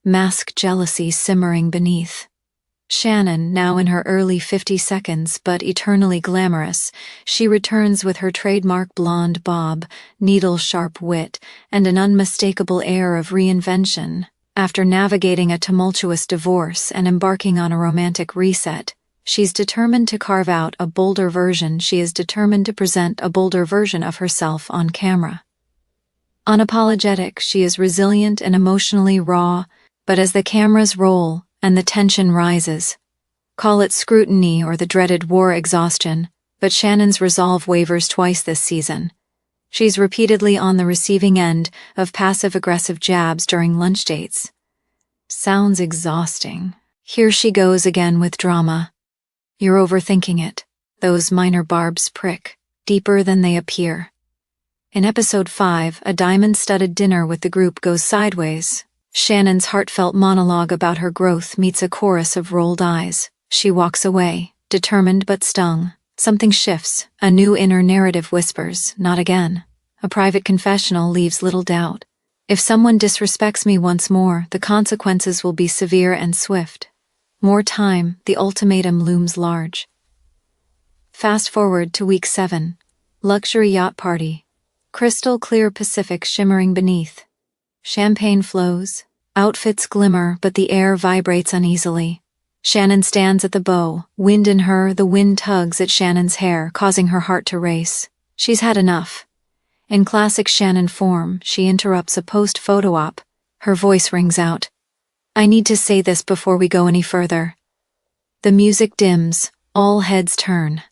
mask jealousy simmering beneath. Shannon, now in her early 50s but eternally glamorous, she returns with her trademark blonde bob, needle-sharp wit, and an unmistakable air of reinvention. After navigating a tumultuous divorce and embarking on a romantic reset, she's determined to carve out a bolder version. She is determined to present a bolder version of herself on camera. Unapologetic, she is resilient and emotionally raw, but as the cameras roll and the tension rises, call it scrutiny or the dreaded war exhaustion, but Shannon's resolve wavers twice this season. She's repeatedly on the receiving end of passive-aggressive jabs during lunch dates. Sounds exhausting. Here she goes again with drama. You're overthinking it. Those minor barbs prick, deeper than they appear. In episode 5, a diamond-studded dinner with the group goes sideways. Shannon's heartfelt monologue about her growth meets a chorus of rolled eyes. She walks away, determined but stung. Something shifts. A new inner narrative whispers, not again. A private confessional leaves little doubt. If someone disrespects me once more, the consequences will be severe and swift. More time, the ultimatum looms large. Fast forward to week 7. Luxury yacht party. Crystal clear Pacific shimmering beneath. Champagne flows. Outfits glimmer, but the air vibrates uneasily. Shannon stands at the bow. Wind in her, the wind tugs at Shannon's hair, causing her heart to race. She's had enough. In classic Shannon form, she interrupts a post-photo op. Her voice rings out. I need to say this before we go any further. The music dims. All heads turn.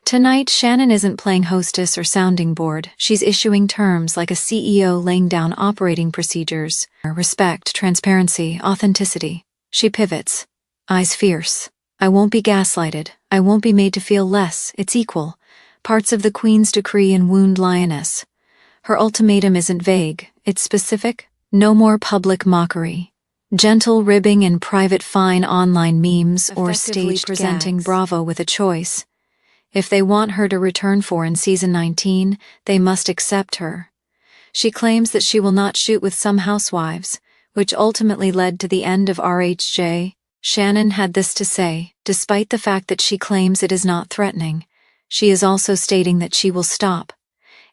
Tonight, Shannon isn't playing hostess or sounding board. She's issuing terms like a CEO laying down operating procedures. Respect, transparency, authenticity. She pivots. Eyes fierce. I won't be gaslighted. I won't be made to feel less. It's equal. Parts of the Queen's decree and wound lioness. Her ultimatum isn't vague. It's specific. No more public mockery. Gentle ribbing in private fine online memes or staged presenting gags. Bravo with a choice. If they want her to return in season 19, they must accept her. She claims that she will not shoot with some housewives, which ultimately led to the end of RHJ. Shannon had this to say. Despite the fact that she claims it is not threatening, she is also stating that she will stop.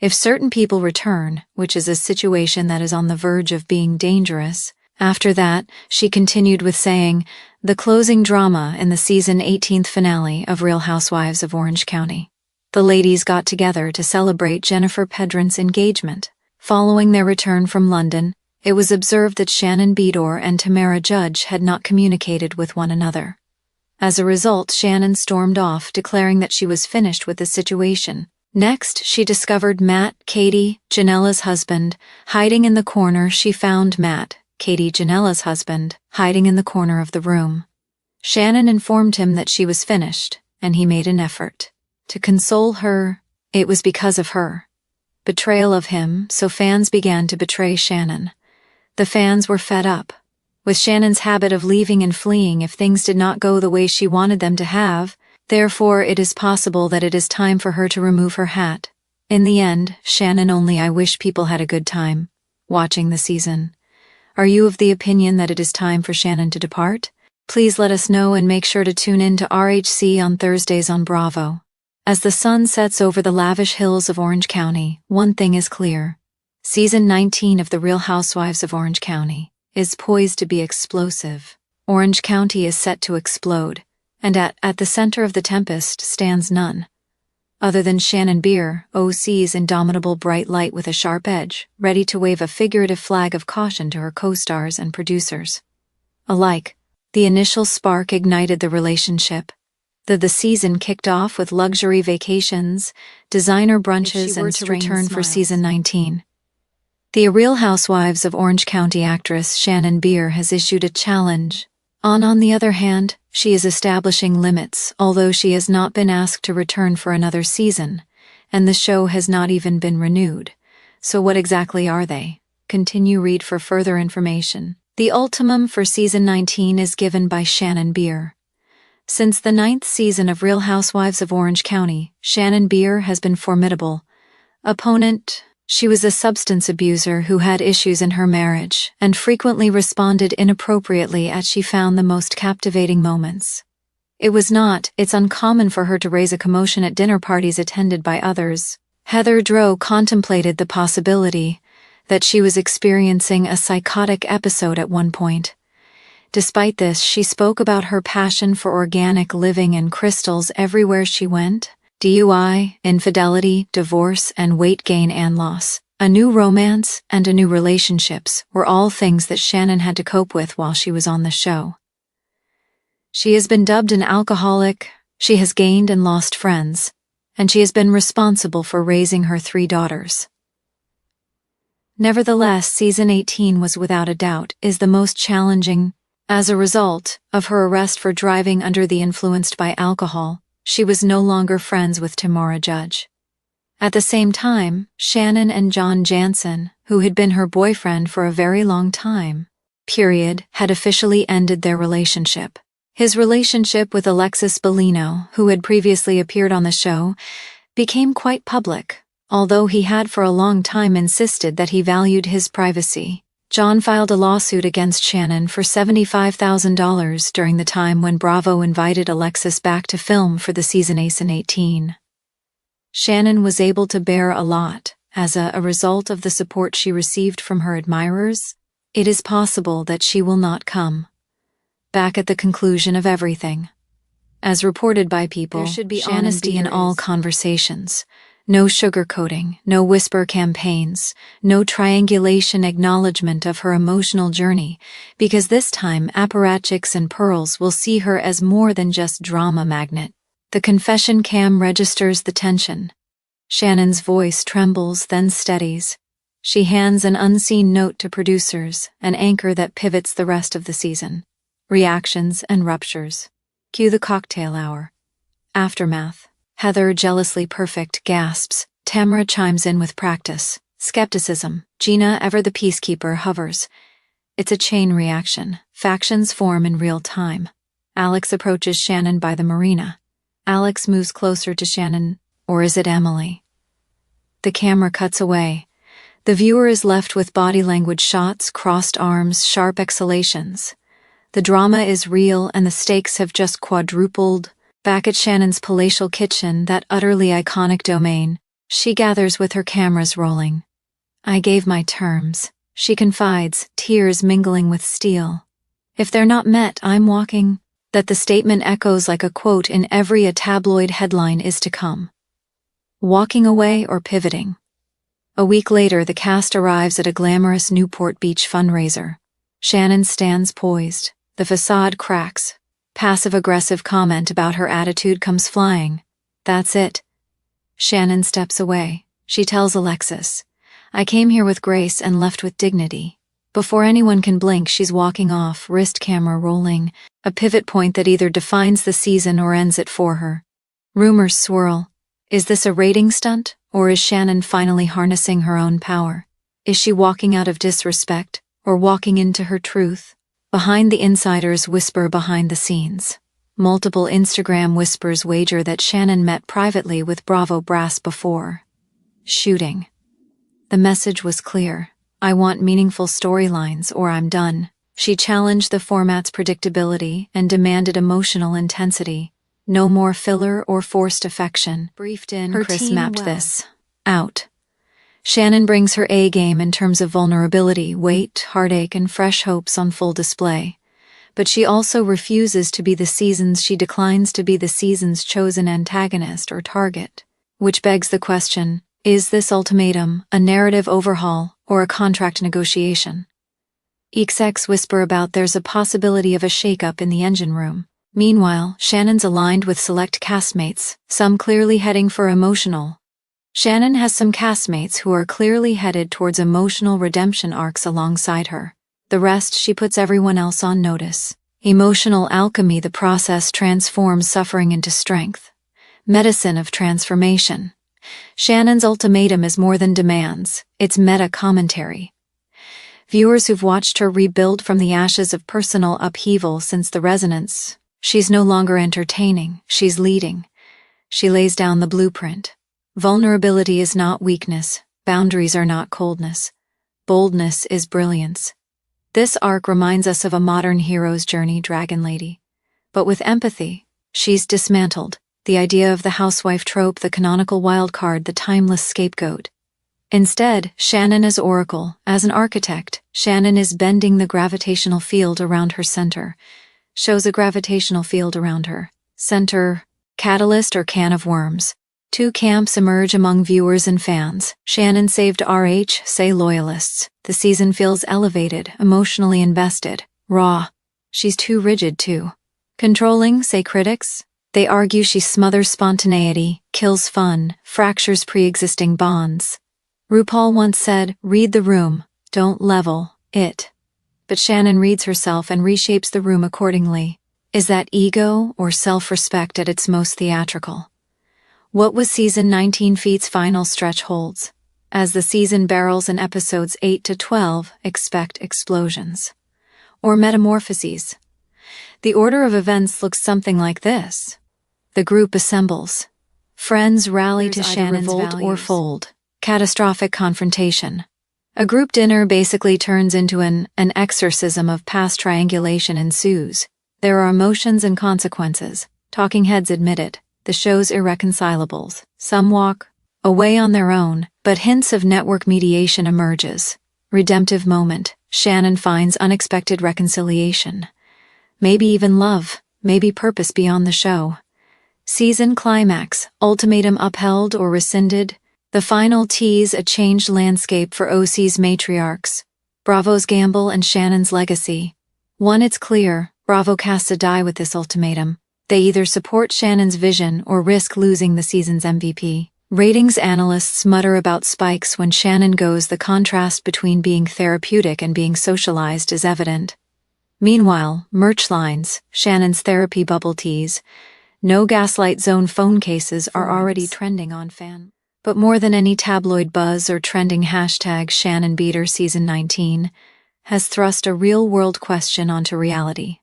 If certain people return, which is a situation that is on the verge of being dangerous. After that, she continued with saying, the closing drama in the season 18th finale of Real Housewives of Orange County. The ladies got together to celebrate Jennifer Pedran's engagement. Following their return from London, it was observed that Shannon Beador and Tamara Judge had not communicated with one another. As a result, Shannon stormed off, declaring that she was finished with the situation. Next, she discovered Matt, Katie, Janella's husband, hiding in the corner. She found Matt, Katie, Janella's husband, hiding in the corner of the room. Shannon informed him that she was finished, and he made an effort to console her. It was because of her betrayal of him, so fans began to betray Shannon. The fans were fed up with Shannon's habit of leaving and fleeing if things did not go the way she wanted them to have. Therefore, it is possible that it is time for her to remove her hat. In the end, Shannon only I wish people had a good time watching the season. Are you of the opinion that it is time for Shannon to depart? Please let us know and make sure to tune in to RHC on Thursdays on Bravo. As the sun sets over the lavish hills of Orange County, one thing is clear. Season 19 of The Real Housewives of Orange County is poised to be explosive. Orange County is set to explode, and at the center of the tempest stands none other than Shannon Beador, OC's indomitable bright light with a sharp edge, ready to wave a figurative flag of caution to her co-stars and producers alike. The initial spark ignited the relationship. The season kicked off with luxury vacations, designer brunches, and return for season 19. The Real Housewives of Orange County actress Shannon Beador has issued a challenge. On the other hand, she is establishing limits, although she has not been asked to return for another season, and the show has not even been renewed. So what exactly are they? Continue read for further information. The ultimatum for season 19 is given by Shannon Beador. Since the 9th season of Real Housewives of Orange County, Shannon Beador has been formidable opponent, She was a substance abuser who had issues in her marriage and frequently responded inappropriately as she found the most captivating moments. It's uncommon for her to raise a commotion at dinner parties attended by others. Heather Drow contemplated the possibility that she was experiencing a psychotic episode at one point. Despite this, she spoke about her passion for organic living and crystals everywhere she went. DUI, infidelity, divorce, and weight gain and loss, a new romance, and a new relationships were all things that Shannon had to cope with while she was on the show. She has been dubbed an alcoholic, she has gained and lost friends, and she has been responsible for raising her 3 daughters. Nevertheless, season 18 was without a doubt is the most challenging. As a result of her arrest for driving under the influence by alcohol, she was no longer friends with Tamara Judge. At the same time, Shannon and John Jansen, who had been her boyfriend for a very long time, had officially ended their relationship. His relationship with Alexis Bellino, who had previously appeared on the show, became quite public, although he had for a long time insisted that he valued his privacy. John filed a lawsuit against Shannon for $75,000 during the time when Bravo invited Alexis back to film for the season 18. Shannon was able to bear a lot as a result of the support she received from her admirers. It is possible that she will not come back at the conclusion of everything. As reported by People, there should be honesty in all conversations. No sugarcoating, no whisper campaigns, no triangulation acknowledgement of her emotional journey, because this time apparatchiks and pearls will see her as more than just drama magnet. The confession cam registers the tension. Shannon's voice trembles, then steadies. She hands an unseen note to producers, an anchor that pivots the rest of the season. Reactions and ruptures. Cue the cocktail hour. Aftermath. Heather, jealously perfect, gasps. Tamara chimes in with practice. Skepticism. Gina, ever the peacekeeper, hovers. It's a chain reaction. Factions form in real time. Alex approaches Shannon by the marina. Alex moves closer to Shannon, or is it Emily? The camera cuts away. The viewer is left with body language shots, crossed arms, sharp exhalations. The drama is real and the stakes have just quadrupled. Back at Shannon's palatial kitchen, that utterly iconic domain, she gathers with her cameras rolling. I gave my terms, she confides, tears mingling with steel. If they're not met, I'm walking. That the statement echoes like a quote in every tabloid headline is to come. Walking away or pivoting. A week later, the cast arrives at a glamorous Newport Beach fundraiser. Shannon stands poised. The facade cracks. Passive-aggressive comment about her attitude comes flying. That's it. Shannon steps away. She tells Alexis, I came here with grace and left with dignity. Before anyone can blink, she's walking off, wrist camera rolling, a pivot point that either defines the season or ends it for her. Rumors swirl. Is this a rating stunt, or is Shannon finally harnessing her own power? Is she walking out of disrespect, or walking into her truth? Behind the insiders whisper behind the scenes. Multiple Instagram whispers wager that Shannon met privately with Bravo brass before shooting. The message was clear. I want meaningful storylines or I'm done. She challenged the format's predictability and demanded emotional intensity. No more filler or forced affection. Briefed in, her Chris mapped this out. Shannon brings her A-game in terms of vulnerability, weight, heartache, and fresh hopes on full display. But she also refuses to be the season's she declines to be the season's chosen antagonist or target. Which begs the question, is this ultimatum a narrative overhaul or a contract negotiation? Execs whisper about there's a possibility of a shakeup in the engine room. Meanwhile, Shannon's aligned with select castmates, some clearly heading for emotional. Shannon has some castmates who are clearly headed towards emotional redemption arcs alongside her. The rest, she puts everyone else on notice. Emotional alchemy, the process transforms suffering into strength. Medicine of transformation. Shannon's ultimatum is more than demands, it's meta-commentary. Viewers who've watched her rebuild from the ashes of personal upheaval since the resonance, she's no longer entertaining, she's leading. She lays down the blueprint. Vulnerability is not weakness, Boundaries are not coldness. Boldness is brilliance. This arc reminds us of a modern hero's journey, Dragon Lady. But with empathy, she's dismantled the idea of the housewife trope, the canonical wildcard, the timeless scapegoat. Instead, Shannon as Oracle, as an architect, Shannon is bending the gravitational field around her center. Shows a gravitational field around her center, catalyst or can of worms. Two camps emerge among viewers and fans. Shannon saved RH, say loyalists. The season feels elevated, emotionally invested, raw. She's too rigid, too controlling, say critics. They argue she smothers spontaneity, kills fun, fractures pre-existing bonds. RuPaul once said, "Read the room, don't level it." But Shannon reads herself and reshapes the room accordingly. Is that ego or self-respect at its most theatrical? What was Season 19 Feat's final stretch holds? As the season barrels in episodes 8 to 12, expect explosions. Or metamorphoses. The order of events looks something like this. The group assembles. Friends rally to Shannon's revolt or fold. Catastrophic confrontation. A group dinner basically turns into an exorcism of past triangulation ensues. There are emotions and consequences. Talking heads admit it. The show's irreconcilables. Some walk away on their own, but hints of network mediation emerges. Redemptive moment. Shannon finds unexpected reconciliation. Maybe even love. Maybe purpose beyond the show. Season climax. Ultimatum upheld or rescinded. The final tease a changed landscape for OC's matriarchs. Bravo's gamble and Shannon's legacy. One, it's clear, Bravo casts a die with this ultimatum. They either support Shannon's vision or risk losing the season's MVP. Ratings analysts mutter about spikes when Shannon goes. The contrast between being therapeutic and being socialized is evident. Meanwhile, merch lines, Shannon's therapy bubble teas, no gaslight zone phone cases are already trending on fan. But more than any tabloid buzz or trending hashtag Shannon Beador Season 19 has thrust a real-world question onto reality.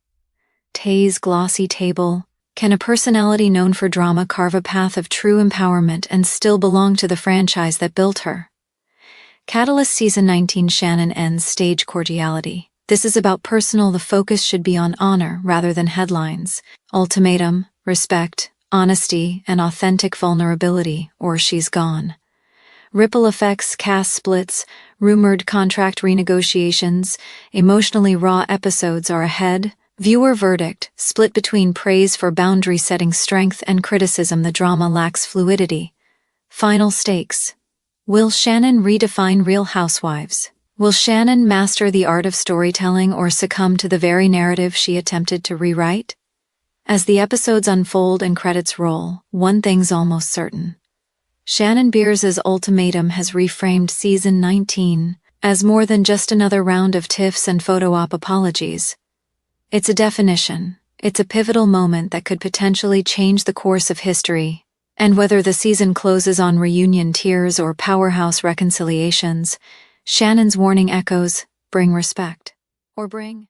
Tay's glossy table. Can a personality known for drama carve a path of true empowerment and still belong to the franchise that built her? Catalyst Season 19 Shannon ends stage cordiality. This is about personal. The focus should be on honor rather than headlines. Ultimatum, respect, honesty, and authentic vulnerability, or she's gone. Ripple effects, cast splits, rumored contract renegotiations, emotionally raw episodes are ahead. Viewer verdict, split between praise for boundary-setting strength and criticism. The drama lacks fluidity. Final stakes. Will Shannon redefine Real Housewives? Will Shannon master the art of storytelling or succumb to the very narrative she attempted to rewrite? As the episodes unfold and credits roll, one thing's almost certain. Shannon Beador's ultimatum has reframed Season 19 as more than just another round of tiffs and photo-op apologies. It's a definition. It's a pivotal moment that could potentially change the course of history. And whether the season closes on reunion tears or powerhouse reconciliations, Shannon's warning echoes, bring respect. Or bring